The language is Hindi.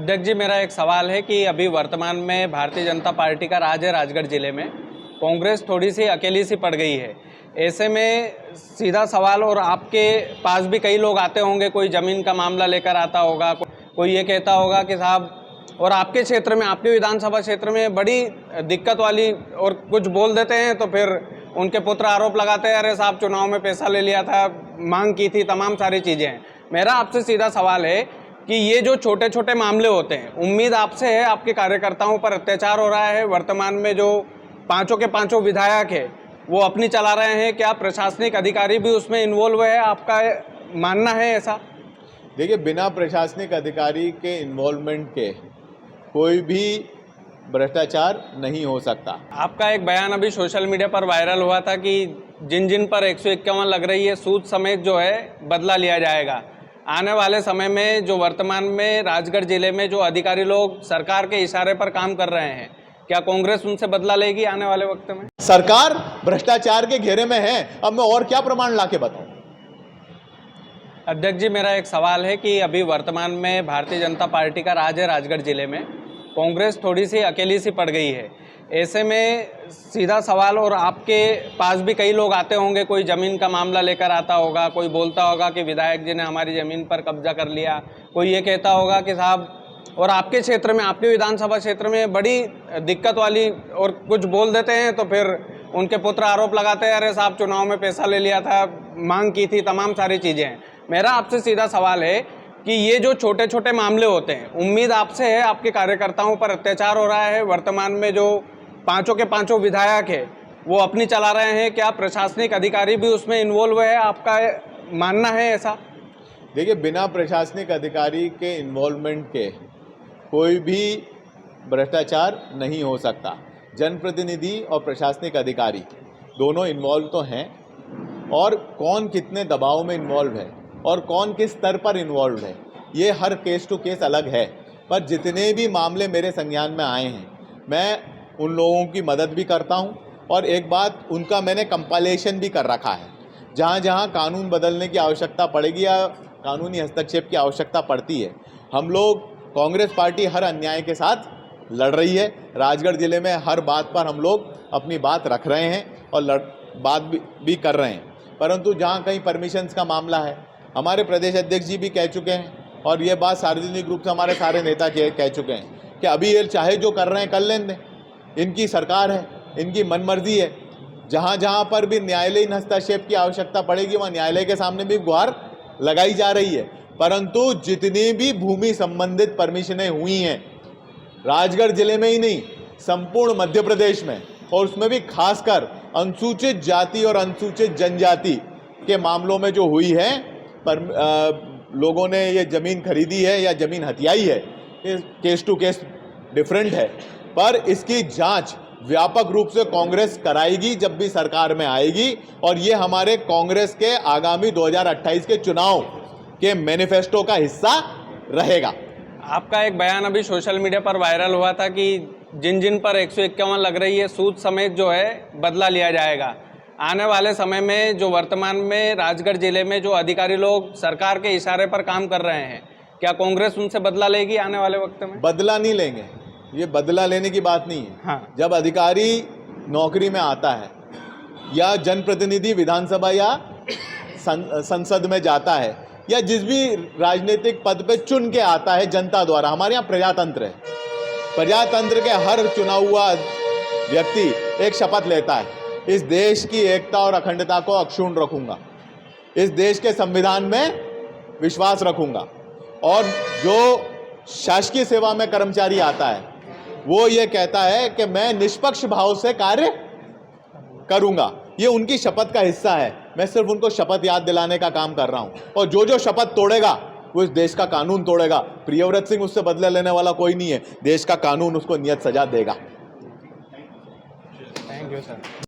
अध्यक्ष जी, मेरा एक सवाल है कि अभी वर्तमान में भारतीय जनता पार्टी का राज है राजगढ़ जिले में। कांग्रेस थोड़ी सी अकेली सी पड़ गई है। ऐसे में सीधा सवाल, और आपके पास भी कई लोग आते होंगे, कोई ज़मीन का मामला लेकर आता होगा, कोई ये कहता होगा कि साहब, और आपके क्षेत्र में, आपके विधानसभा क्षेत्र में बड़ी दिक्कत वाली, और कुछ बोल देते हैं तो फिर उनके पुत्र आरोप लगाते हैं, अरे साहब चुनाव में पैसा ले लिया था, मांग की थी, तमाम सारी चीज़ें हैं। मेरा आपसे सीधा सवाल है कि ये जो छोटे छोटे मामले होते हैं, उम्मीद आपसे है, आपके कार्यकर्ताओं पर अत्याचार हो रहा है, वर्तमान में जो पांचों के पांचों विधायक है वो अपनी चला रहे हैं, क्या प्रशासनिक अधिकारी भी उसमें इन्वॉल्व है? आपका मानना है ऐसा? देखिए, बिना प्रशासनिक अधिकारी के इन्वॉल्वमेंट के कोई भी भ्रष्टाचार नहीं हो सकता। आपका एक बयान अभी सोशल मीडिया पर वायरल हुआ था कि जिन जिन पर 151 लग रही है, सूद समेत जो है बदला लिया जाएगा। आने वाले समय में जो वर्तमान में राजगढ़ जिले में जो अधिकारी लोग सरकार के इशारे पर काम कर रहे हैं, क्या कांग्रेस उनसे बदला लेगी आने वाले वक्त में? सरकार भ्रष्टाचार के घेरे में है, अब मैं और क्या प्रमाण लाके बताऊं? अध्यक्ष जी, मेरा एक सवाल है कि अभी वर्तमान में भारतीय जनता पार्टी का राज है राजगढ़ जिले में। कांग्रेस थोड़ी सी अकेली सी पड़ गई है। ऐसे में सीधा सवाल, और आपके पास भी कई लोग आते होंगे, कोई ज़मीन का मामला लेकर आता होगा, कोई बोलता होगा कि विधायक जी ने हमारी ज़मीन पर कब्जा कर लिया, कोई ये कहता होगा कि साहब, और आपके क्षेत्र में, आपके विधानसभा क्षेत्र में बड़ी दिक्कत वाली, और कुछ बोल देते हैं तो फिर उनके पुत्र आरोप लगाते हैं, अरे साहब चुनाव में पैसा ले लिया था, मांग की थी, तमाम सारी चीज़ें हैं। मेरा आपसे सीधा सवाल है कि ये जो छोटे छोटे मामले होते हैं, उम्मीद आपसे है, आपके कार्यकर्ताओं पर अत्याचार हो रहा है, वर्तमान में जो पांचों के पांचों विधायक है वो अपनी चला रहे हैं, क्या प्रशासनिक अधिकारी भी उसमें इन्वॉल्व है? आपका मानना है ऐसा? देखिए, बिना प्रशासनिक अधिकारी के इन्वॉल्वमेंट के कोई भी भ्रष्टाचार नहीं हो सकता। जनप्रतिनिधि और प्रशासनिक अधिकारी दोनों इन्वॉल्व तो हैं, और कौन कितने दबाव में इन्वॉल्व है और कौन किस स्तर पर इन्वॉल्व है, ये हर केस टू केस अलग है। पर जितने भी मामले मेरे संज्ञान में आए हैं, मैं उन लोगों की मदद भी करता हूं, और एक बात, उनका मैंने कंपाइलेशन भी कर रखा है। जहां जहां कानून बदलने की आवश्यकता पड़ेगी या कानूनी हस्तक्षेप की आवश्यकता पड़ती है, हम लोग, कांग्रेस पार्टी हर अन्याय के साथ लड़ रही है। राजगढ़ जिले में हर बात पर हम लोग अपनी बात रख रहे हैं और बात भी कर रहे हैं। परंतु जहां कहीं परमिशंस का मामला है, हमारे प्रदेश अध्यक्ष जी भी कह चुके हैं, और ये बात सार्वजनिक रूप से हमारे सारे नेता कह चुके हैं कि अभी ये चाहे जो कर रहे हैं कर लेने दें, इनकी सरकार है, इनकी मनमर्जी है। जहां जहां पर भी न्यायालयीन हस्तक्षेप की आवश्यकता पड़ेगी, वहां न्यायालय के सामने भी गुहार लगाई जा रही है। परंतु जितनी भी भूमि संबंधित परमिशनें हुई हैं, राजगढ़ जिले में ही नहीं, संपूर्ण मध्य प्रदेश में, और उसमें भी खासकर अनुसूचित जाति और अनुसूचित जनजाति के मामलों में जो हुई है, पर लोगों ने ये ज़मीन खरीदी है या ज़मीन हथियाई है, ये केस टू केस डिफरेंट है। पर इसकी जांच व्यापक रूप से कांग्रेस कराएगी जब भी सरकार में आएगी, और ये हमारे कांग्रेस के आगामी 2028 के चुनाव के मैनिफेस्टो का हिस्सा रहेगा। आपका एक बयान अभी सोशल मीडिया पर वायरल हुआ था कि जिन जिन पर 151 लग रही है, सूद समेत जो है बदला लिया जाएगा। आने वाले समय में जो वर्तमान में राजगढ़ जिले में जो अधिकारी लोग सरकार के इशारे पर काम कर रहे हैं, क्या कांग्रेस उनसे बदला लेगी आने वाले वक्त में? बदला नहीं लेंगे, ये बदला लेने की बात नहीं है। हाँ। जब अधिकारी नौकरी में आता है या जनप्रतिनिधि विधानसभा या संसद में जाता है, या जिस भी राजनीतिक पद पे चुन के आता है जनता द्वारा, हमारे यहाँ प्रजातंत्र है, प्रजातंत्र के हर चुना हुआ व्यक्ति एक शपथ लेता है, इस देश की एकता और अखंडता को अक्षुण्ण रखूंगा, इस देश के संविधान में विश्वास रखूंगा, और जो शासकीय सेवा में कर्मचारी आता है वो ये कहता है कि मैं निष्पक्ष भाव से कार्य करूंगा। ये उनकी शपथ का हिस्सा है। मैं सिर्फ उनको शपथ याद दिलाने का काम कर रहा हूं, और जो शपथ तोड़ेगा वो इस देश का कानून तोड़ेगा। प्रियव्रत सिंह उससे बदला लेने वाला कोई नहीं है, देश का कानून उसको नियत सजा देगा। Thank you sir.